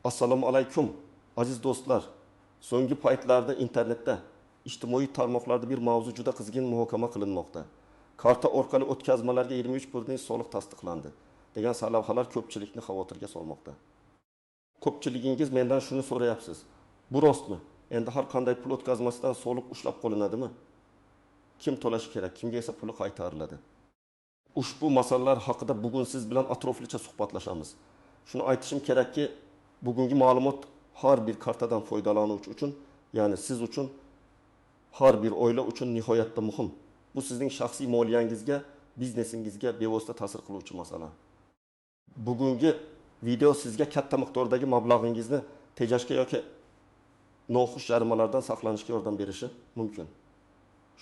Assalomu alaykum aziz do'stlar. So'nggi paytlarda internetda, ijtimoiy tarmoqlarda bir mavzu juda qizg'in muhokama qilinmoqda. Karta orqali o'tkazmalarga 23% soliq tasdiqlandi degan savollar ko'pchilikni xavotirga solmoqda. Ko'pchiligingiz mendan shuni so'rayapsiz. Bu rostmi? Endi har qanday pul o'tkazmasidan soliq ushlab qolinadimi? Kim to'lashi kerak, kimga esa puli qaytariladi? Ushbu masalalar haqida bugun siz bilan atroflicha suhbatlashamiz. Shuni aytishim kerakki, bugungi ma'lumot har bir kartadan foydalanuvchi uchun, ya'ni siz uchun, har bir oila uchun nihoyatda muhim. Bu sizning shaxsiy moliyangizga, biznesingizga bevosita ta'sir qiluvchi masala. Bugungi video sizga katta miqdordagi mablag'ingizni tejashga yoki noxush jarimalardan saqlanishga yordam berishi mumkin.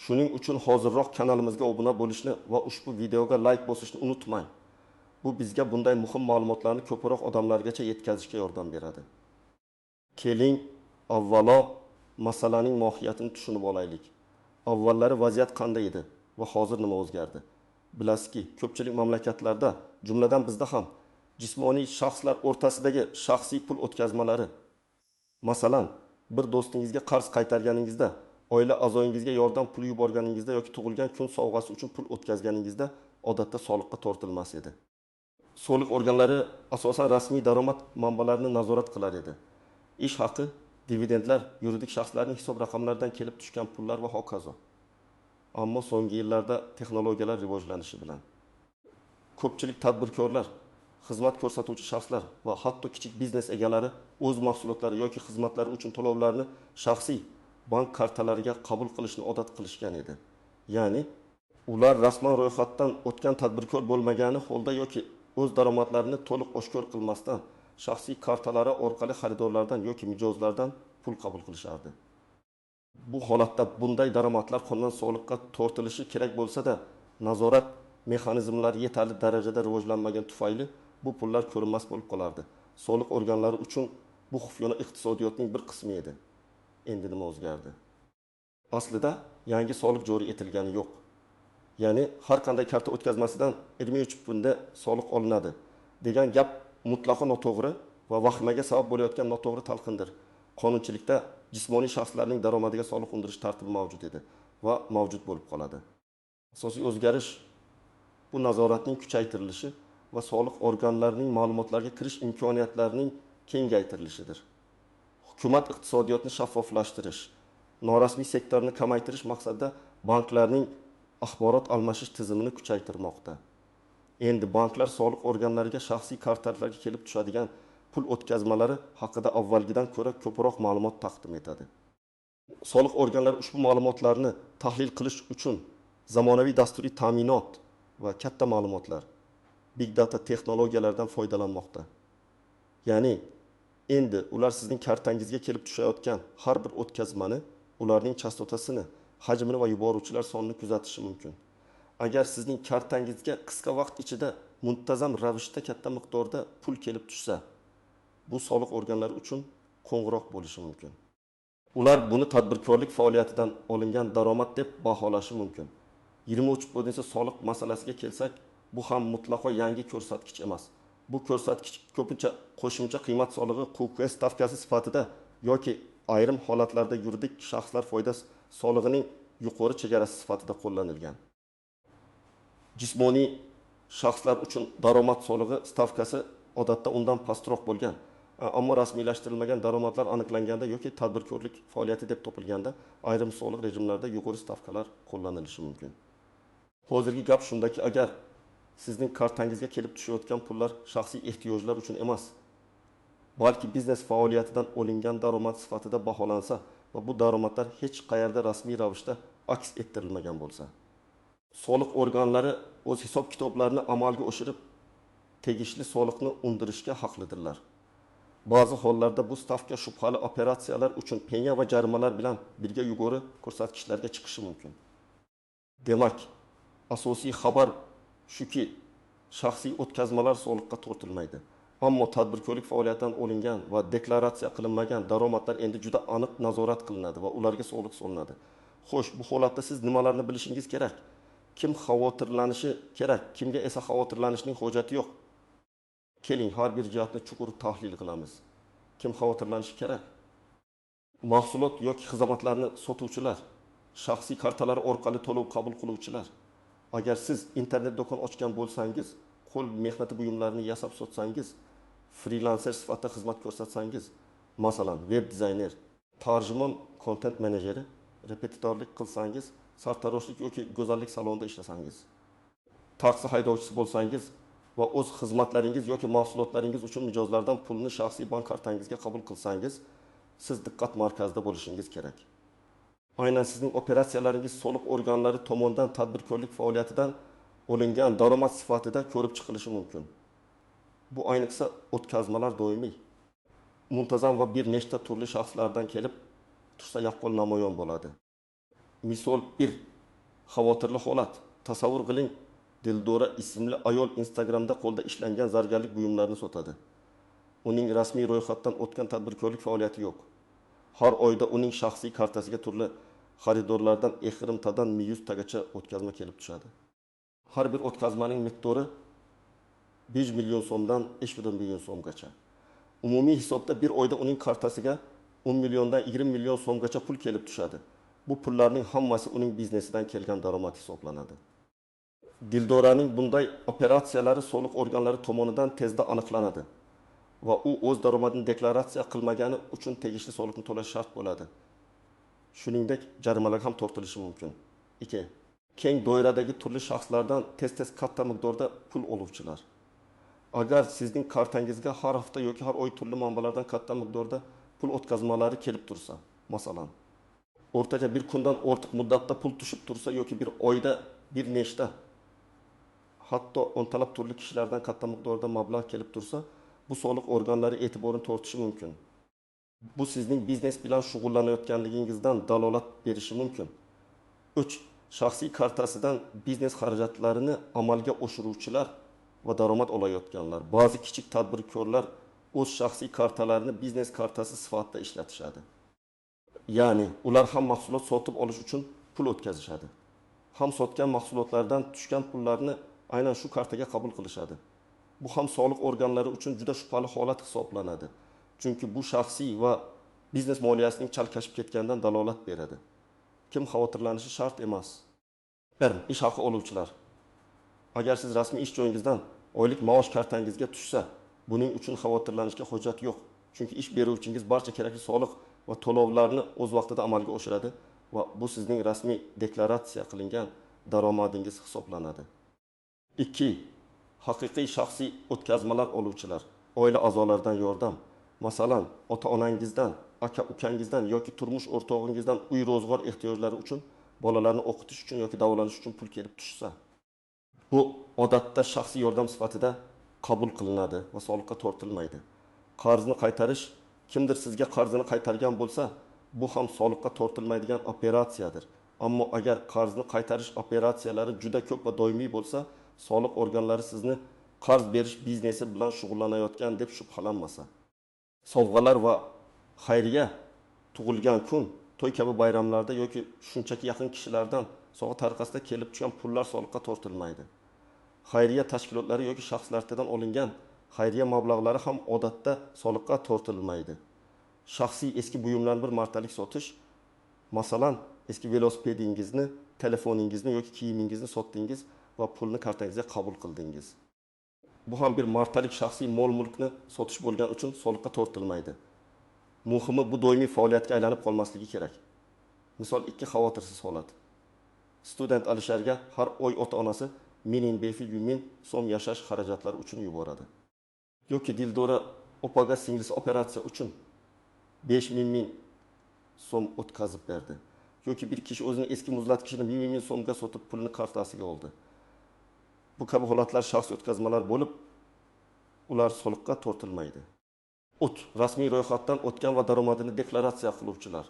Shuning uchun hozirroq kanalimizga obuna bo'lishni va ushbu videoga like bosishni unutmang. Bu bizga bunday muhim ma'lumotlarni ko'proq odamlargacha yetkazishga yordam beradi. Keling, avvalo masalaning mohiyatini tushunib olaylik. Avvallari vaziyat qanday edi va hozir nima o'zgardi? Bilasizki, ko'pchilik mamlakatlarda, jumladan bizda ham jismoniy shaxslar o'rtasidagi shaxsiy pul o'tkazmalari, masalan, bir do'stingizga qarz qaytarganingizda, oila a'zoyingizga yordam puli yuborganingizda yoki tug'ilgan kun sovg'asi uchun pul o'tkazganingizda odatda soliqqa tortilmas edi. Soliq organlari asosan rasmiy daromad manbalarini nazorat qilar edi. Ish haqi, dividendlar, yuridik shaxslarning hisob raqamlaridan kelib tushgan pullar va hokazo. Ammo so'nggi yillarda texnologiyalar rivojlanishi bilan ko'pchilik tadbirkorlar, xizmat ko'rsatuvchi shaxslar va hatto kichik biznes egalari o'z mahsulotlari yoki xizmatlari uchun to'lovlarni shaxsiy bank kartalariga qabul qilishni odat qilishgan edi. Ya'ni ular rasman ro'yxatdan o'tgan tadbirkor bo'lmagani holda yoki o'z daromadlarini to'liq oshkor qilmasdan shaxsiy kartalari orqali xaridorlardan yoki mijozlardan pul qabul qilishardi. Bu holatda bunday daromadlar qonun soliqqa tortilishi kerak bo'lsa-da, nazorat mexanizmlari yetarli darajada rivojlanmagan tufayli bu pullar ko'rinmas bo'lib qolardi. Soliq organlari uchun bu xufiyona iqtisodiyotning bir qismi edi. Endi nima o'zgardi? Aslida yangi soliq joriy etilgani yo'q. Ya'ni har qanday karta o'tkazmasidan 23% soliq olinadi degan gap mutlaqo noto'g'ri va vahimaga sabab bo'layotgan noto'g'ri talqindir. Qonunchilikda jismoniy shaxslarning daromadiga soliq undirish tartibi mavjud edi va mavjud bo'lib qoladi. Asosiy o'zgarish bu nazoratning kuchaytirilishi va soliq organlarining ma'lumotlarga kirish imkoniyatlarining kengaytirilishidir. Hukumat iqtisodiyotni shaffoflashtirish, norasmiy sektorni kamaytirish maqsadida banklarning axborot almashish tizimini kuchaytirmoqda. Endi banklar soliq organlariga shaxsiy kartalarga kelib tushadigan pul o'tkazmalari haqida avvalgidan ko'ra ko'proq ma'lumot taqdim etadi. Soliq organlari ushbu ma'lumotlarni tahlil qilish uchun zamonaviy dasturiy ta'minot va katta ma'lumotlar, big data texnologiyalaridan foydalanmoqda. Ya'ni endi ular sizning kartangizga kelib tushayotgan har bir o'tkazmani, ularning chastotasini, hajmini va yuboruvchilar sonini kuzatishi mumkin. Agar sizning kartangizga qisqa vaqt ichida muntazam ravishda katta miqdorda pul kelib tushsa, bu soliq organlari uchun qo'ng'iroq bo'lishi mumkin. Ular buni tadbirkorlik faoliyatidan olingan daromad deb baholashi mumkin. 23% soliq masalasiga kelsak, bu ham mutlaqo yangi ko'rsatkich emas. Bu ko'rsatkich ko'pincha qo'shimcha qiymat solig'i QQS stavkasi sifatida yoki ayrim holatlarda yuridik shaxslar foyda solig'ining yuqori chegarasi sifatida qo'llanilgan. Jismoniy shaxslar uchun daromad solig'i stavkasi odatda undan pastroq bo'lgan, ammo rasmiylashtirilmagan daromadlar aniqlanganda yoki tadbirkorlik faoliyati deb topilganda ayrim soliq rejimlarida yuqori stavkalar qo'llanilishi mumkin. Hozirgi gap shundaki, agar sizning kartangizga kelib tushayotgan pullar shaxsiy ehtiyojlar uchun emas, balki biznes faoliyatidan olingan daromad sifatida baholansa va bu daromadlar hech qayerda rasmiy ravishda aks ettirilmagan bo'lsa, soliq organlari o'z hisob kitoblarini amalga oshirib, tegishli soliqni undirishga haqlidirlar. Ba'zi hollarda bu stavka shubhali operatsiyalar uchun penya va jarimalar bilan birga yuqori ko'rsatkichlarga chiqishi mumkin. Demak, asosiy xabar shuki, shaxsiy o'tkazmalar soliqqa tortilmaydi. Ammo tadbirkorlik faoliyatidan olingan va deklaratsiya qilinmagan daromadlar endi juda aniq nazorat qilinadi va ularga soliq solinadi. Xo'sh, bu holatda siz nimalarni bilishingiz kerak? Kim xavotirlanishi kerak, kimga esa xavotirlanishning hojati yo'q? Keling, har bir jihatni chuqur tahlil qilamiz. Kim xavotirlanishi kerak? Mahsulot yoki xizmatlarni sotuvchilar, shaxsiy kartalari orqali to'lov qabul qiluvchilar. Agar siz internet do'kon ochgan bo'lsangiz, qo'l mehnati buyumlarini yasab sotsangiz, freelancer sifatida xizmat ko'rsatsangiz, masalan, web dizayner, tarjimon, content menejeri, repetitorlik qilsangiz, sartaroshlik yoki go'zallik salonida ishlasangiz, taksi haydovchisi bo'lsangiz va o'z xizmatlaringiz yoki mahsulotlaringiz uchun mijozlardan pulni shaxsiy bank kartangizga qabul qilsangiz, siz diqqat markazida bo'lishingiz kerak. Aynan sizning operatsiyalaringiz soliq organlari tomonidan tadbirkorlik faoliyatidan olingan daromad sifatida ko'rib chiqilishi mumkin. Bu ayniqsa o'tkazmalar doimiy, muntazam va bir nechta turli shaxslardan kelib tursa yaqqol namoyon bo'ladi. Misol 1. Xavotirli holat. Tasavvur qiling, Dildora ismli ayol Instagramda qo'lda ishlangan zargarlik buyumlarini sotadi. Uning rasmiy ro'yxatdan o'tgan tadbirkorlik faoliyati yo'q. Har oyda uning shaxsiy kartasiga turli xaridorlardan ehrimtadan 100 tagacha o'tkazma kelib tushadi. Har bir o'tkazmaning miqdori 5 million so'mdan 5 million so'mgacha. Umumiy hisobda bir oyda uning kartasiga 10 milliondan 20 million so'mgacha pul kelib tushadi. Bu pullarning hammasi uning biznesidan kelgan daromad hisoblanadi. Dildoraning bunday operatsiyalari soliq organlari tomonidan tezda aniqlanadi va u o'z daromadini deklaratsiya qilmagani uchun tegishli soliqni to'lash shart bo'ladi. Shuningdek, jarimalar ham tortilishi mumkin. 2. Keng doiradagi turli shaxslardan tez-tez katta miqdorda pul oluvchilar. Agar sizning kartangizga har hafta yoki har oy turli manbalardan katta miqdorda pul o'tkazmalari kelib tursa, masalan, o'rtacha bir kundan ortiq muddatda pul tushib tursa yoki bir oyda bir nechta, hatto o'ntalab turli kishilardan katta miqdorda mablag' kelib tursa, bu soliq organlari e'tiborini tortishi mumkin. Bu sizning biznes bilan shug'ullanayotganligingizdan dalolat berishi mumkin. 3. Shaxsiy kartasidan biznes xarajatlarini amalga oshiruvchilar va daromad olayotganlar. Ba'zi kichik tadbirkorlar o'z shaxsiy kartalarini biznes kartasi sifatida ishlatishadi. Ya'ni ular ham mahsulot sotib olish uchun pul o'tkazishadi. Ham sotgan mahsulotlardan tushgan pullarni aynan shu kartaga qabul qilishadi. Bu ham soliq organlari uchun juda shubhali holat hisoblanadi. Chunki bu shaxsiy va biznes moliyasining chalkashib ketganidan dalolat beradi. Kim xavotirlanishi shart emas. 1. Ish haqi oluvchilar. Agar siz rasmiy ish joyingizdan oylik maosh kartangizga tushsa, buning uchun xavotirlanishga hojat yo'q. Chunki ish beruvchingiz barcha kerakli soliq va to'lovlarni o'z vaqtida amalga oshiradi va bu sizning rasmiy deklaratsiya qilingan daromadingiz hisoblanadi. 2. Haqiqiy shaxsiy o'tkazmalar oluvchilar. Oila a'zolaridan yordam, masalan, ota-onangizdan, aka-ukangizdan yoki turmush o'rtog'ingizdan uy ro'zg'or ehtiyojlari uchun, bolalarni o'qitish uchun yoki davolanish uchun pul kelib tushsa, bu odatda shaxsiy yordam sifatida qabul qilinadi va soliqqa tortilmaydi. Qarzni qaytarish, kimdir sizga qarzini qaytargan bo'lsa, bu ham soliqqa tortilmaydigan operatsiyadir. Ammo agar qarzni qaytarish operatsiyalari juda ko'p va doimiy bo'lsa, soliq organlari sizni qarz berish biznesi bilan shug'ullanayotgan deb shubhalanmasa. Sovg'alar va xayriya, tug'ilgan kun, to'y kabi bayramlarda yoki shunchaki yaqin kishilardan sovg'a tariqasida kelib tushgan pullar soliqqa tortilmaydi. Xayriya tashkilotlari yoki shaxslardan olingan xayriya mablag'lari ham odatda soliqqa tortilmaydi. Shaxsiy eski buyumlarni bir martalik sotish, masalan, eski velosipedingizni, telefoningizni yoki kiyimingizni sotdingiz va pulni kartangizga qabul qildingiz. Bu ham bir martalik shaxsiy mol-mulkni sotish bo'lgani uchun soliqqa tortilmaydi. Muhimi bu doimiy faoliyatga aylanib qolmasligi kerak. Misol 2 xavotirsiz holat. Student Alisherga har oy ota-onasi 1500 so'm yashash xarajatlari uchun yuboradi. Yoki Dildora opaga singlisi operatsiya uchun 5000 so'm o'tkazib berdi. Yoki bir kishi o'zining eski muzlatgichini 1000 so'mga sotib pulni kartasiga oldi. Bu kabi holatlar shaxsiy o'tkazmalar bo'lib, ular soliqqa tortilmaydi. Rasmiy ro'yxatdan o'tgan va daromadini deklaratsiya qiluvchilar.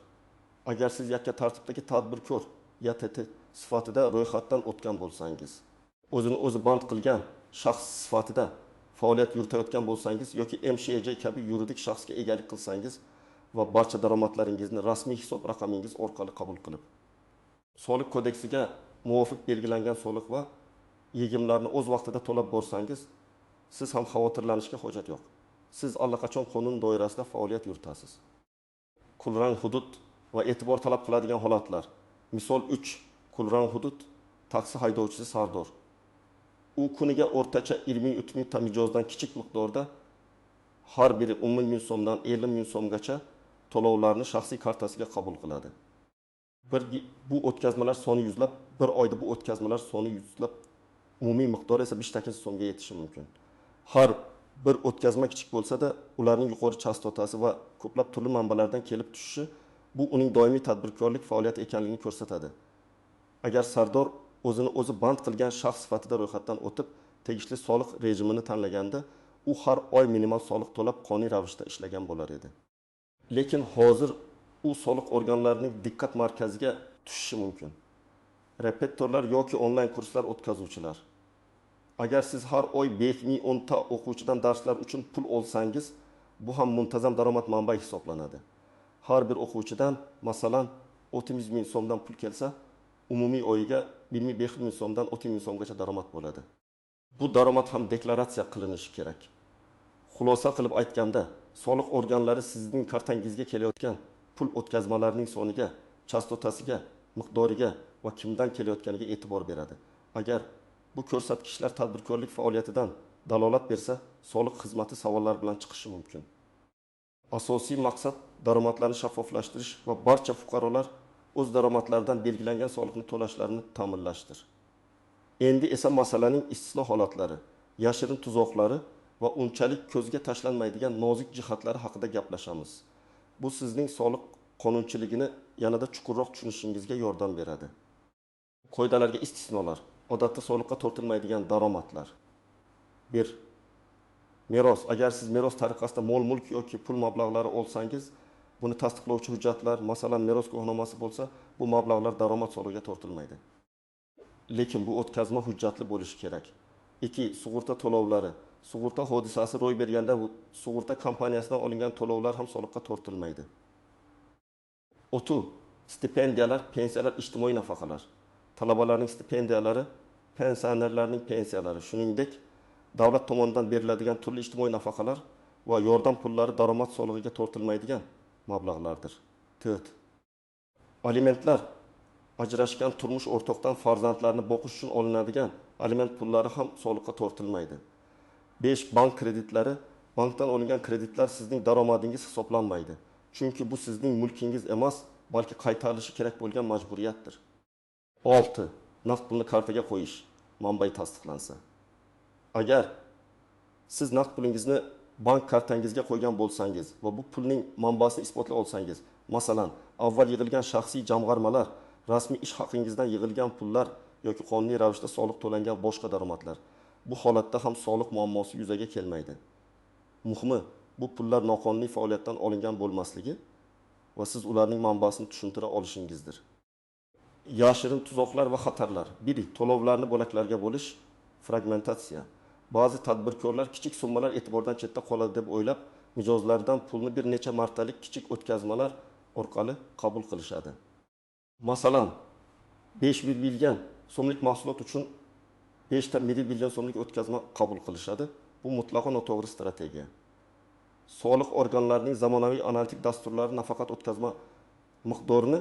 Agar siz yakka tartibdagi tadbirkor YTT sifatida ro'yxatdan o'tgan bo'lsangiz, o'zini o'zi band qilgan shaxs sifatida faoliyat yuritayotgan bo'lsangiz yoki MSHJ kabi yuridik shaxsga egalik qilsangiz va barcha daromadlaringizni rasmiy hisob raqamingiz orqali qabul qilib, soliq kodeksiga muvofiq belgilangan soliq va yig'imlarni o'z vaqtida to'lab borsangiz, siz ham xavotirlanishga hojat yo'q. siz allaqachon qonun doirasida faoliyat yuritasiz. Kulrang hudud va e'tibor talab qiladigan holatlar. Misol 3. Kulrang hudud taksi haydovchisi Sardor. U kuniga o'rtacha 20-30 ta mijozdan kichik miqdorda har biri 10 ming so'mdan 50 ming so'mgacha to'lovlarni shaxsiy kartasiga qabul qiladi. Bu o'tkazmalar soni yuzlab, bir oyda bu o'tkazmalar soni yuzlab, umumiy miqdori esa 5 so'mga yetishi mumkin. Har bir o'tkazma kichik bo'lsa-da, ularning yuqori chastotasi va ko'plab turli manbalardan kelib tushishi bu uning doimiy tadbirkorlik faoliyati ekanligini ko'rsatadi. Agar Sardor o'zini o'zi band qilgan shaxs sifatida ro'yxatdan o'tib, tegishli soliq rejimini tanlaganda, u har oy minimal soliq to'lab qonuniy ravishda ishlagan bo'lar edi. Lekin hozir u soliq organlarining diqqat markaziga tushishi mumkin. Repetitorlar yoki onlayn kurslar o'tkazuvchilar. Agar siz har oy 5-10 ta o'quvchidan darslar uchun pul olsangiz, bu ham muntazam daromad manbai hisoblanadi. Har bir o'quvchidan, masalan, 30 ming so'mdan pul kelsa, umumiy oyiga 25 ming so'mdan 30 ming so'mgacha daromad bo'ladi. Bu daromad ham deklaratsiya qilinishi kerak. Xulosa qilib aytganda, soliq organlari sizning kartangizga kelayotgan pul o'tkazmalarining soniga, chastotasiga, miqdoriga va kimdan kelayotganiga e'tibor beradi. Agar bu ko'rsatkichlar tadbirkorlik faoliyatidan dalolat bersa, soliq xizmati savollar bilan chiqishi mumkin. Asosiy maqsad daromadlarni shaffoflashtirish va barcha fuqarolar o'z daromadlaridan belgilangan soliqni to'lashlarini ta'minlashdir. Endi esa masalaning istisno holatlari, yashirin tuzoqlari va unchalik ko'zga tashlanmaydigan nozik jihatlari haqida gaplashamiz. Bu sizning soliq qonunchiligini yanada chuqurroq tushunishingizga yordam beradi. Qoidalarga istisnolar. Odatda soliqqa tortilmaydigan daromadlar. 1. Meros. Agar siz meros tariqasida mol-mulk yoki pul mablag'lari olsangiz, buni tasdiqlovchi hujjatlar, masalan, meros guvohnomasi bo'lsa, bu mablag'lar daromad solig'iga tortilmaydi. Lekin bu o'tkazma hujjatli bo'lishi kerak. 2. Sug'urta to'lovlari. Sug'urta hodisasi ro'y berganda sug'urta kompaniyasidan olingan to'lovlar ham soliqqa tortilmaydi. 30. Stipendiyalar, pensiyalar, ijtimoiy nafaqalar. Talabalarning stipendiyalari, pensionerlarning pensiyalari, shuningdek, davlat tomonidan beriladigan turli ijtimoiy nafaqalar va yordam pullari daromad solig'iga tortilmaydigan mablag'lardir. 4. Alimentlar. Ajrashgan turmush o'rtoqdan farzandlarni boqish uchun olinadigan aliment pullari ham soliqqa tortilmaydi. 5. Bank kreditlari. Bankdan olingan kreditlar sizning daromadingiz hisoblanmaydi. Chunki bu sizning mulkingiz emas, balki qaytarilishi kerak bo'lgan majburiyatdir. 6. Naqd pulni kartaga qo'yish, manbai tasdiqlansa. Agar siz naqd pulingizni bank kartangizga qo'ygan bo'lsangiz va bu pulning manbasini isbotlay olsangiz, masalan, avval yig'ilgan shaxsiy jamg'armalar, rasmiy ish haqingizdan yig'ilgan pullar yoki qonuniy ravishda soliq to'langan boshqa daromadlar, bu holatda ham soliq muammosi yuzaga kelmaydi. Muhimi, bu pullar noqonuniy faoliyatdan olingan bo'lmasligi va siz ularning manbasini tushuntira olishingizdir. Yashirin tuzoqlar va xatarlar. 1. To'lovlarni bo'laklarga bo'lish, fragmentatsiya. Ba'zi tadbirkorlar kichik summalar e'tibordan chetda qoladi deb o'ylab, mijozlardan pulni bir necha martalik kichik o'tkazmalar orqali qabul qilishadi. Masalan, 5 bilgan so'mlik mahsulot uchun 5 ta bilgan so'mlik o'tkazma qabul qilishadi. Bu mutlaqo noto'g'ri strategiya. Soliq organlarining zamonaviy analitik dasturlari nafaqat o'tkazma miqdorini,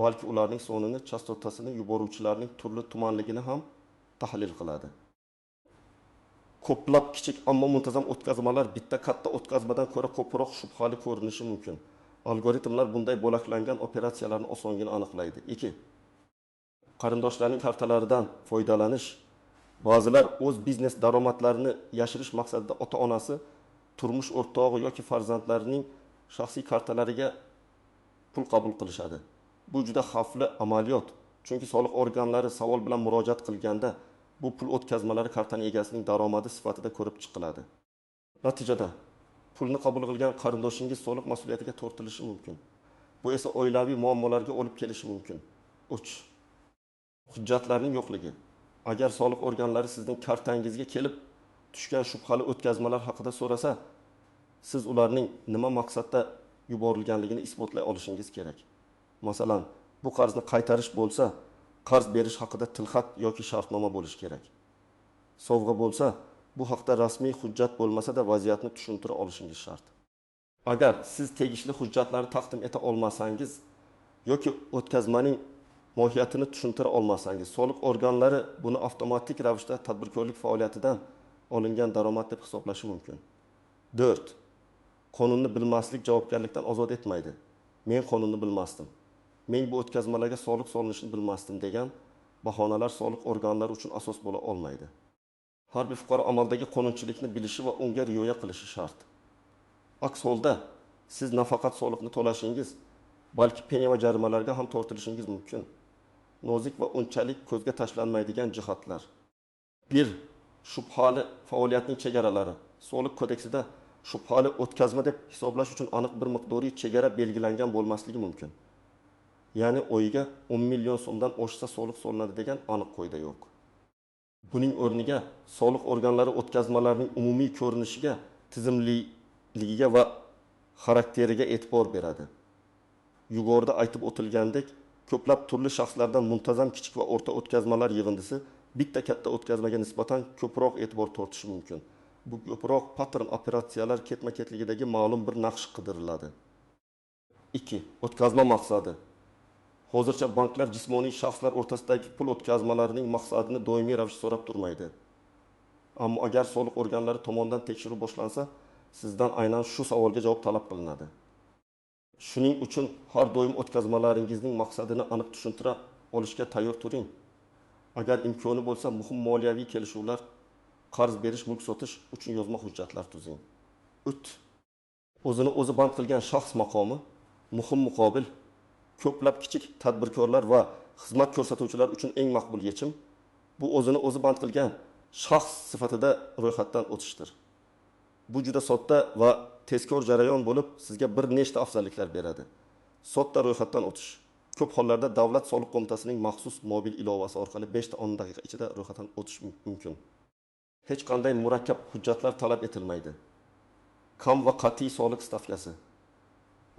balki ularning sonini, chastotasini, yuboruvchilarning turli tumanligini ham tahlil qiladi. Ko'plab kichik ammo muntazam o'tkazmalar bitta katta o'tkazmadan ko'ra ko'proq shubhali ko'rinishi mumkin. Algoritmlar bunday bo'laklangan operatsiyalarni osongina aniqlaydi. 2. Qarindoshlarning kartalaridan foydalanish. Ba'zilar o'z biznes daromadlarini yashirish maqsadida ota-onasi, turmush o'rtog'i yoki farzandlarining shaxsiy kartalariga pul qabul qilishadi. Bu juda xavfli amaliyot. Chunki soliq organlari savol bilan murojaat qilganda bu pul o'tkazmalari kartaning egasining daromadi sifatida ko'rib chiqiladi. Natijada pulni qabul qilgan qarindoshingiz soliq mas'uliyatiga tortilishi mumkin. Bu esa oilaviy muammolarga olib kelishi mumkin. 3. Hujjatlarning yo'qligi. Agar soliq organlari sizning kartangizga kelib tushgan shubhali o'tkazmalar haqida so'rasa, siz ularning nima maqsadda yuborilganligini isbotlay olishingiz kerak. Masalan, bu qarzni qaytarish bo'lsa, qarz berish haqida tilxat yoki shartnoma bo'lishi kerak. Sovg'a bo'lsa, bu haqda rasmiy hujjat bo'lmasa-da vaziyatni tushuntira olishingiz shart. Agar siz tegishli hujjatlarni taqdim eta olmasangiz yoki o'tkazmaning mohiyatini tushuntira olmasangiz, soliq organlari buni avtomatik ravishda tadbirkorlik faoliyatidan olingan daromad deb hisoblashi mumkin. 4. Qonunni bilmaslik javobgarlikdan ozod etmaydi. Men qonunni bilmasdim. Men bu o'tkazmalarga soliq solinishini bilmasdim degan bahonalar soliq organlari uchun asos bo'la olmaydi. Har bir fuqaro amaldagi qonunchilikni bilishi va unga rioya qilishi shart. Aks holda siz nafaqat soliqni to'lashingiz, balki penya va jarimalarga ham tortilishingiz mumkin. Nozik va unchalik ko'zga tashlanmaydigan jihatlar. 1. Shubhali faoliyatning chegaralari. Soliq kodeksida shubhali o'tkazma deb hisoblash uchun aniq bir miqdoriy chegara belgilangan bo'lmasligi mumkin. Ya'ni o'yiga 10 million so'mdan oshsa soliq solinadi degan aniq qoida yo'q. Buning o'rniga soliq organlari o'tkazmalarning umumiy ko'rinishiga, tizimliligiga va xarakteriga e'tibor beradi. Yuqorida aytib o'tilgandek, ko'plab turli shaxslardan muntazam kichik va o'rta o'tkazmalar yig'indisi bitta katta o'tkazmaga nisbatan ko'proq e'tibor tortishi mumkin. Bu ko'proq pattern operatsiyalar ketma-ketligidagi ma'lum bir naqsh qidiriladi. 2. O'tkazma maqsadi. Hozircha banklar jismoniy shaxslar o'rtasidagi pul o'tkazmalarining maqsadini doimiy ravishda so'rab turmaydi. Ammo agar soliq organlari tomonidan tekshiruv boshlansa, sizdan aynan shu savolga javob talab qilinadi. Shuning uchun har doim o'tkazmalaringizning maqsadini aniq tushuntira olishga tayyor turing. Agar imkoni bo'lsa, muhim moliyaviy kelishuvlar, qarz berish, mulk sotish uchun yozma hujjatlar tuzing. 3. O'zini o'zi band qilgan shaxs maqomi muhim muqobil ko'plab kichik tadbirkorlar va xizmat ko'rsatuvchilar uchun eng maqbul yechim bu o'zini o'zi band qilgan shaxs sifatida ro'yxatdan o'tishdir. Bu juda sodda va tezkor jarayon bo'lib, sizga bir nechta afzalliklar beradi. Sodda ro'yxatdan o'tish. Ko'p hollarda Davlat soliq qo'mitasining maxsus mobil ilovasi orqali 5-10 daqiqa ichida ro'yxatdan o'tish mumkin. Hech qanday murakkab hujjatlar talab etilmaydi. Kam va qat'iy soliq stavkasi.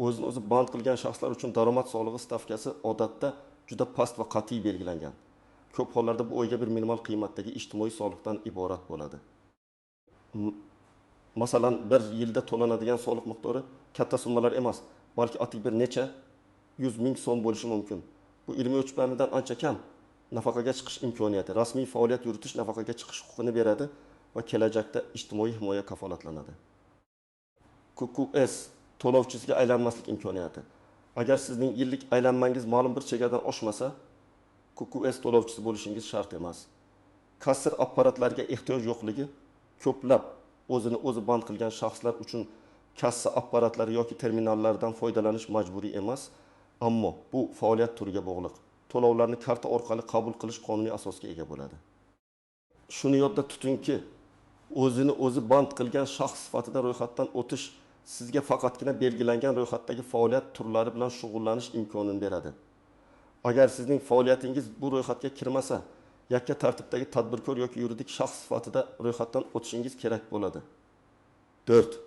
O'zini o'zi band qilgan shaxslar uchun daromad solig'i stavkasi odatda juda past va qat'iy belgilangan. Ko'p hollarda bu o'yiga bir minimal qiymatdagi ijtimoiy soliqdan iborat bo'ladi. Masalan, bir yilda to'lanadigan soliq miqdori katta summalar emas, balki atigi bir necha 100 ming so'm bo'lishi mumkin. Bu ilmiy o'lchamlardan ancha kam nafaqaga chiqish imkoniyati, rasmiy faoliyat yuritish nafaqaga chiqish huquqini beradi va kelajakda ijtimoiy himoya kafolatlanadi. QQS to'lovchisiga aylanmaslik imkoniyati. Agar sizning yillik aylanmangiz ma'lum bir chegaradan oshmasa, QQS to'lovchisi bo'lishingiz shart emas. Kassir apparatlariga ehtiyoj yo'qligi ko'plab o'zini o'zi band qilgan shaxslar uchun kassa apparatlari yoki terminallardan foydalanish majburiy emas, ammo bu faoliyat turiga bog'liq. To'lovlarni karta orqali qabul qilish qonuniy asosga ega bo'ladi. Shuni yodda tutingki, o'zini o'zi band qilgan shaxs sifatida ro'yxatdan o'tish sizga faqatgina belgilangan ro'yxatdagi faoliyat turlari bilan shug'ullanish imkonini beradi. Agar sizning faoliyatingiz bu ro'yxatga kirmasa, yakka tartibdagi tadbirkor yoki yuridik shaxs sifatida ro'yxatdan o'tishingiz kerak bo'ladi. 4.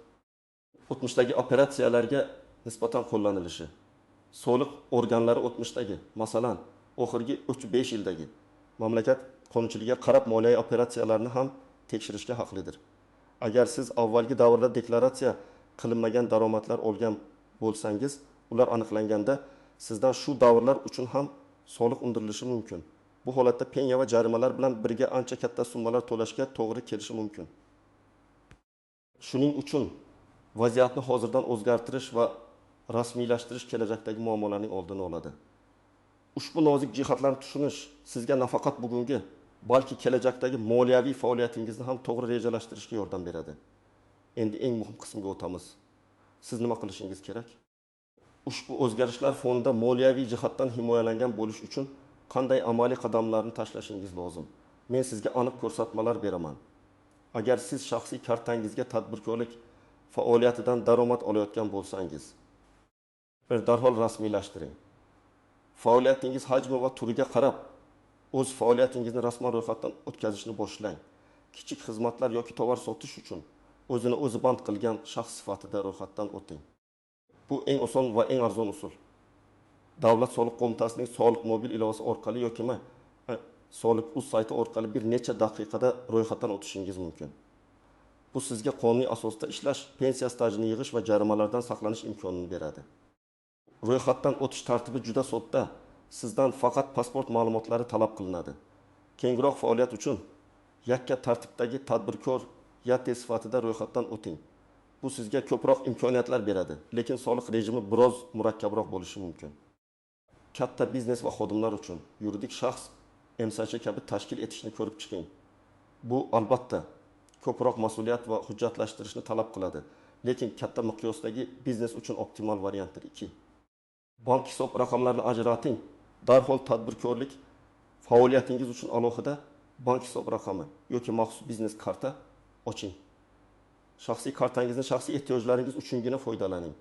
O'tmishdagi operatsiyalarga nisbatan qo'llanilishi. Soliq organlari o'tmishdagi, masalan, oxirgi 3-5 yildagi mamlakat qonunchiligiga qarab moliyaviy operatsiyalarni ham tekshirishga haqlidir. Agar siz avvalgi davrda deklaratsiya qilinmagan daromadlar olgan bo'lsangiz, ular aniqlanganda sizdan shu davrlar uchun ham soliq undirilishi mumkin. Bu holatda penya va jarimalar bilan birga ancha katta summalar to'lashga to'g'ri kelishi mumkin. Shuning uchun vaziyatni hozirdan o'zgartirish va rasmiylashtirish kelajakdagi muammolarning oldini oladi. Ushbu nozik jihatlarni tushunish sizga nafaqat bugungi, balki kelajakdagi moliyaviy faoliyatingizni ham to'g'ri rejalashtirishga yordam beradi. Endi eng muhim qismga o'tamiz. Siz nima qilishingiz kerak? Ushbu o'zgarishlar fonida moliyaviy jihatdan himoyalangan bo'lish uchun qanday amaliy qadamlarni tashlashingiz lozim? Men sizga aniq ko'rsatmalar beraman. Agar siz shaxsiy kartangizga tadbirkorlik faoliyatidan daromad olayotgan bo'lsangiz, darhol rasmiylashtiring. Faoliyatingiz hajmi va turiga qarab, o'z faoliyatingizni rasman ro'yxatdan o'tkazishni boshlang. Kichik xizmatlar yoki tovar sotish uchun o'zini o'zi band qilgan shaxs sifatida ro'yxatdan o'ting. Bu eng oson va eng arzon usul. Davlat soliq qo'mitasining soliq mobil ilovasi orqali yoki soliq.uz sayti orqali bir necha daqiqada ro'yxatdan o'tishingiz mumkin. Bu sizga qonuniy asosda ishlash, pensiya stajini yig'ish va jarimalardan saqlanish imkonini beradi. Ro'yxatdan o'tish tartibi juda sodda. Sizdan faqat pasport ma'lumotlari talab qilinadi. Kengroq faoliyat uchun yakka tartibdagi tadbirkor YAT sifatida ro'yxatdan o'ting. Bu sizga ko'proq imkoniyatlar beradi, lekin soliq rejimi biroz murakkabroq bo'lishi mumkin. Katta biznes va xodimlar uchun yuridik shaxs MSH kabi tashkil etishni ko'rib chiqing. Bu albatta ko'proq mas'uliyat va hujjatlashtirishni talab qiladi, lekin katta miqyosdagi biznes uchun optimal variantdir. 2. Bank hisob raqamlarini ajrating. Darhol tadbirkorlik faoliyatingiz uchun alohida bank hisob raqami yoki maxsus biznes karta oching. Shaxsiy kartangizni shaxsiy ehtiyojlaringiz uchungina foydalaning.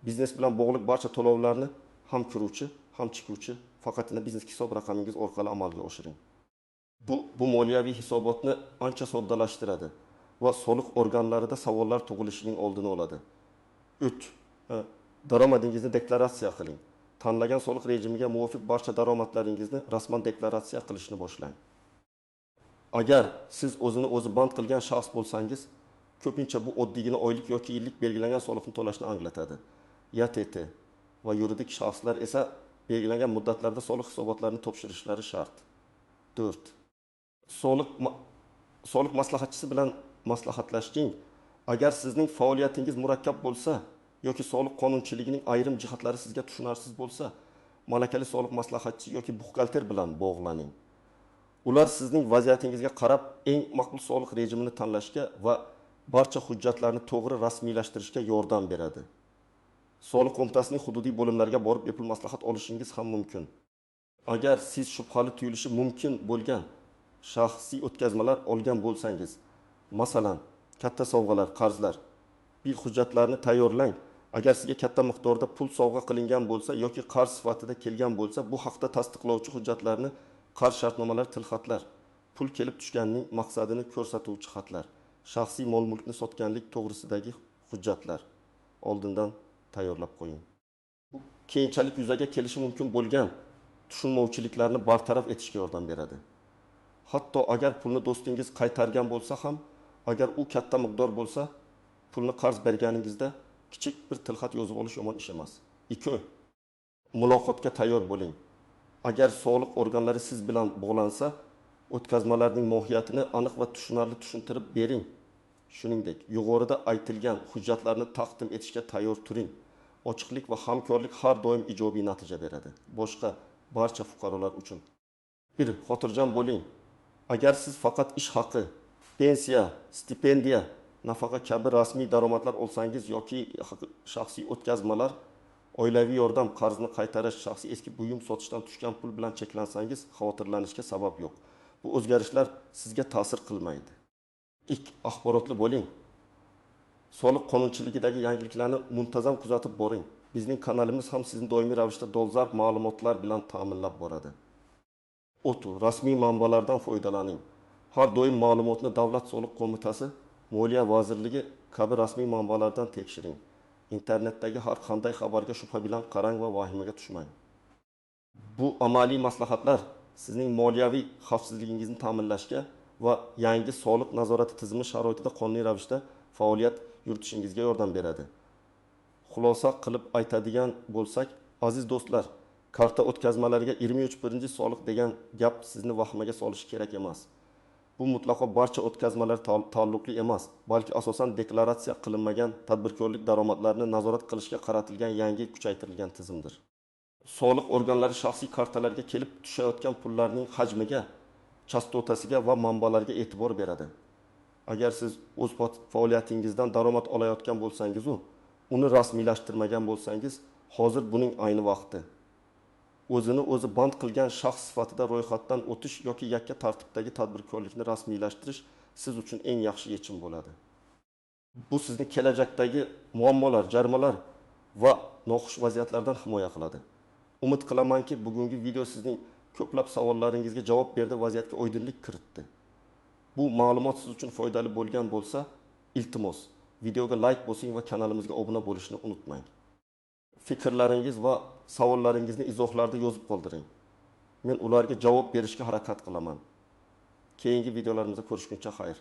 Biznes bilan bog'liq barcha to'lovlarni ham kiruvchi, ham chiquvchi faqatgina biznes hisob raqamingiz orqali amalga oshiring. Bu moliyaviy hisobotni ancha soddalashtiradi va soliq organlarida savollar tug'ilishining oldini oladi. 3. Daromadingizni deklaratsiya qiling. Tanlagan soliq rejimiga muvofiq barcha daromadlaringizni rasman deklaratsiya qilishni boshlang. Agar siz o'zi band qilgan shaxs bo'lsangiz, ko'pincha bu oddiygina oylik yoki yillik belgilangan soliqni to'lashni anglatadi. YATT va yuridik shaxslar esa belgilangan muddatlarda soliq hisobotlarini topshirishlari shart. 4. Soliq maslahatchisi bilan maslahatlashing. Agar sizning faoliyatingiz murakkab bo'lsa yoki soliq qonunchiligining ayrim jihatlari sizga tushunarsiz bo'lsa, malakali soliq maslahatchi yoki buxgalter bilan bog'laning. Ular sizning vaziyatingizga qarab eng maqbul soliq rejimini tanlashga va barcha hujjatlarni to'g'ri rasmiylashtirishga yordam beradi. Soliq qo'mitasining hududiy bo'limlariga borib bepul maslahat olishingiz ham mumkin. Agar siz shubhali tuyulishi mumkin bo'lgan shaxsiy o'tkazmalar olgan bo'lsangiz, masalan, katta sovg'alar, qarzlar, bir hujjatlarni tayyorlang. Agar sizga katta miqdorda pul sovg'a qilingan bo'lsa yoki qarz sifatida kelgan bo'lsa, bu haqda tasdiqlovchi hujjatlarni, qarz shartnomalar, tilxatlar, pul kelib tushganining maqsadini ko'rsatuvchi xatlar, shaxsiy mol-mulkni sotganlik to'g'risidagi hujjatlar oldindan tayyorlab qo'ying. Bu keyinchalik yuzaga kelishi mumkin bo'lgan tushunmovchiliklarni bartaraf etishga yordam beradi. Hatto agar pulni do'stingiz qaytargan bo'lsa ham, agar u katta miqdor bo'lsa, pulni qarz berganingizda kichik bir tilxat yozib olish yomon ish emas. 2. Muloqotga tayyor bo'ling. Agar soliq organlari siz bilan bog'lansa, o'tkazmalarning mohiyatini aniq va tushunarli tushuntirib bering. Shuningdek, yuqorida aytilgan hujjatlarni taqdim etishga tayyor turing. Ochiqlik va hamkorlik har doim ijobiy natija beradi. Boshqa barcha fuqarolar uchun. 1. Xotirjam bo'ling. Agar siz faqat ish haqi, pensiya, stipendiya, nafaqa kabi rasmiy daromadlar olsangiz yoki shaxsiy o'tkazmalar, oilaviy yordam, qarzni qaytarish, shaxsiy eski buyum sotishdan tushgan pul bilan cheklansangiz, xavotirlanishga sabab yo'q. Bu o'zgarishlar sizga ta'sir qilmaydi. 2. Axborotli bo'ling. Soliq qonunchiligidagi yangiliklarni muntazam kuzatib boring. Bizning kanalimiz ham sizni doimiy ravishda dolzarb ma'lumotlar bilan ta'minlab boradi. 3. Rasmiy manbalardan foydalaning. Har doim ma'lumotni Davlat soliq qo'mitasi, Moliya vazirligi kabi rasmiy manbalardan tekshiring. Internetdagi har qanday xabarga shubha bilan qarang va vahimaga tushmang. Bu amaliy maslahatlar sizning moliyaviy xavfsizligingizni ta'minlashga va yangi soliq nazorati tizimi sharoitida qonuniy ravishda faoliyat yuritishingizga yordam beradi. Xulosa qilib aytadigan bo'lsak, aziz do'stlar, karta o'tkazmalariga 23 soliq degan gap sizni vahimaga solishi kerak emas. Bu mutlaqo barcha o'tkazmalar taalluqli emas, balki asosan deklaratsiya qilinmagan tadbirkorlik daromadlarini nazorat qilishga qaratilgan yangi kuchaytirilgan tizimdir. Soliq organlari shaxsiy kartalarga kelib tushayotgan pullarning hajmiga, chastotasiga va manbalariga e'tibor beradi. Agar siz o'z faoliyatingizdan daromad olayotgan bo'lsangiz, uni rasmiylashtirmagan bo'lsangiz, hozir buning ayni vaqti. O'zi band qilgan shaxs sifatida ro'yxatdan o'tish yoki yakka tartibdagi tadbirkorlikni rasmiylashtirish siz uchun eng yaxshi yechim bo'ladi. Bu sizni kelajakdagi muammolar, jarimalar va noxush vaziyatlardan himoya qiladi. Umid qilamanki, bugungi video sizning ko'plab savollaringizga javob berdi, vaziyatga oydinlik kiritdi. Bu ma'lumot siz uchun foydali bo'lgan bo'lsa, iltimos, videoga like bosing va kanalimizga obuna bo'lishni unutmang. Fikrlaringiz va savollaringizni izohlarda yozib qoldiring. Men ularga javob berishga harakat qilaman. Keyingi videolarimizda ko'rishguncha xayr.